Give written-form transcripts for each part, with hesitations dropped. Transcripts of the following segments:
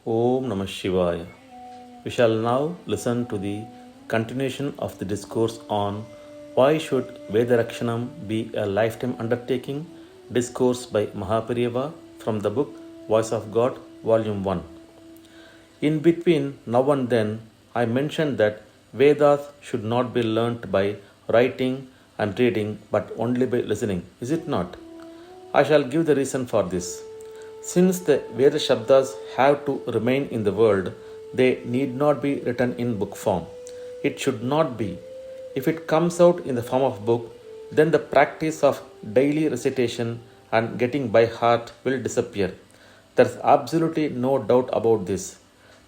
Om Namah Shivaya. We shall now listen to the continuation of the discourse on why should Veda Rakshanam be a lifetime undertaking, discourse by MahaPeriyava from the book Voice of God, Volume 1. In between now and then, I mentioned that Vedas should not be learnt by writing and reading but only by listening, is it not? I shall give the reason for this. Since the Veda Shabdas have to remain in the world, they need not be written in book form. It should not be. If it comes out in the form of book, then the practice of daily recitation and getting by heart will disappear. There is absolutely no doubt about this.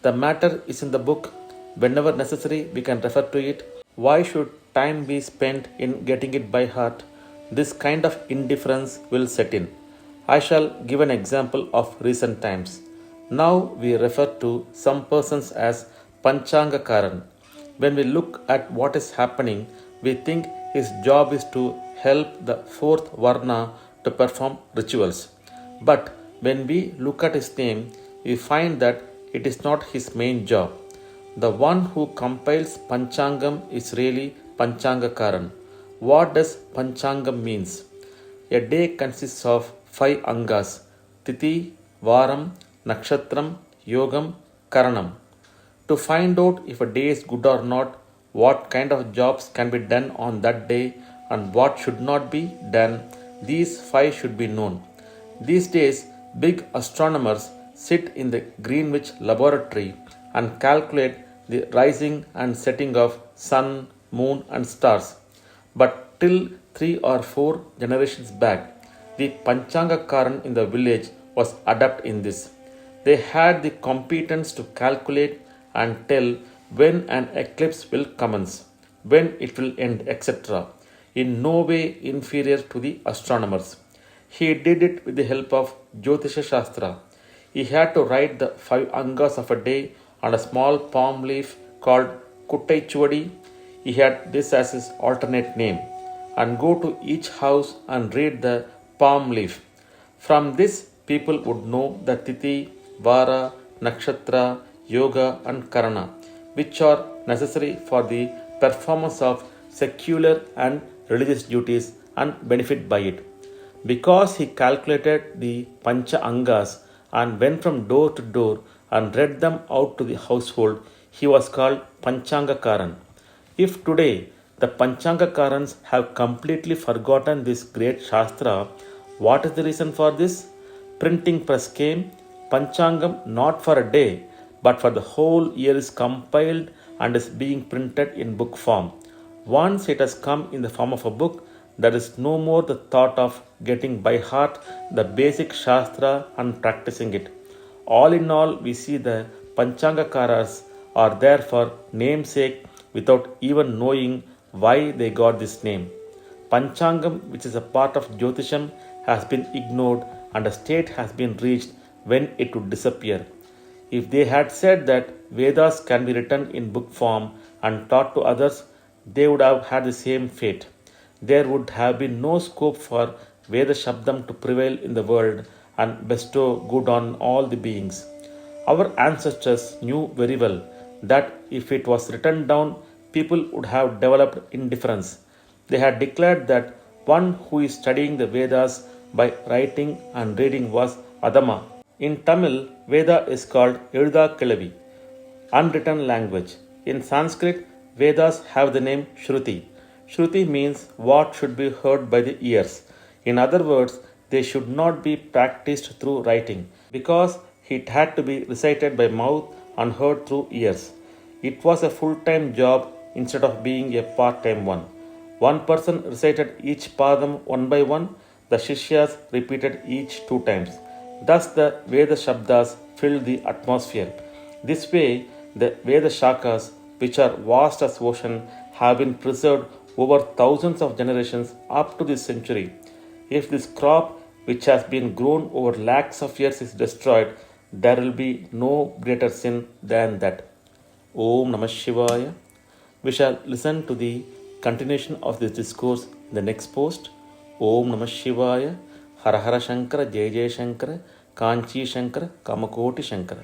The matter is in the book. Whenever necessary, we can refer to it. Why should time be spent in getting it by heart? This kind of indifference will set in. I shall give an example of recent times. Now we refer to some persons as Panchangakaran. When we look at what is happening, we think his job is to help the fourth Varna to perform rituals. But when we look at his name, we find that it is not his main job. The one who compiles Panchangam is really Panchangakaran. What does Panchangam means? A day consists of 5 angas: Tithi, Varam, Nakshatram, Yogam, Karanam. To find out if a day is good or not, what kind of jobs can be done on that day, and what should not be done, these 5 should be known. These days, big astronomers sit in the Greenwich laboratory and calculate the rising and setting of sun, moon, and stars. But till 3 or 4 generations back, the Panchangakaran in the village was adept in this. They had the competence to calculate and tell when an eclipse will commence, when it will end, etc., in no way inferior to the astronomers. He did it with the help of Jyotisha Shastra. He had to write the 5 angas of a day on a small palm leaf called Kuttaichuvadi. He had this as his alternate name, and go to each house and read the palm leaf. From this, people would know the Tithi, Vara, Nakshatra, Yoga, and Karana, which are necessary for the performance of secular and religious duties and benefit by it. Because he calculated the Pancha Angas and went from door to door and read them out to the household, he was called Panchangakaran. If today the Panchangakarans have completely forgotten this great Shastra, what is the reason for this? Printing press came. Panchangam not for a day, but for the whole year is compiled and is being printed in book form. Once it has come in the form of a book, there is no more the thought of getting by heart the basic Shastra and practicing it. All in all, we see the Panchangakaras are there for namesake without even knowing why they got this name. Panchangam, which is a part of Jyotisham, has been ignored and a state has been reached when it would disappear. If they had said that Vedas can be written in book form and taught to others, they would have had the same fate. There would have been no scope for Veda Shabdam to prevail in the world and bestow good on all the beings. Our ancestors knew very well that if it was written down, people would have developed indifference. They had declared that one who is studying the Vedas by writing and reading was Adama. In Tamil, Veda is called Ezhudha Kelavi, unwritten language. In Sanskrit, Vedas have the name Shruti. Shruti means what should be heard by the ears. In other words, they should not be practiced through writing, because it had to be recited by mouth and heard through ears. It was a full-time job instead of being a part-time one. One person recited each padam one by one. The Shishyas repeated each 2 times. Thus the Veda Shabdas filled the atmosphere. This way, the Veda Shakas, which are vast as ocean, have been preserved over thousands of generations up to this century. If this crop, which has been grown over lakhs of years, is destroyed, there will be no greater sin than that. Om Namah Shivaya. We shall listen to the continuation of this discourse in the next post. Om Namah Shivaya. Hara Hara Shankara, Jai Jai Shankara, Kanchi Shankara, Kamakoti Shankara.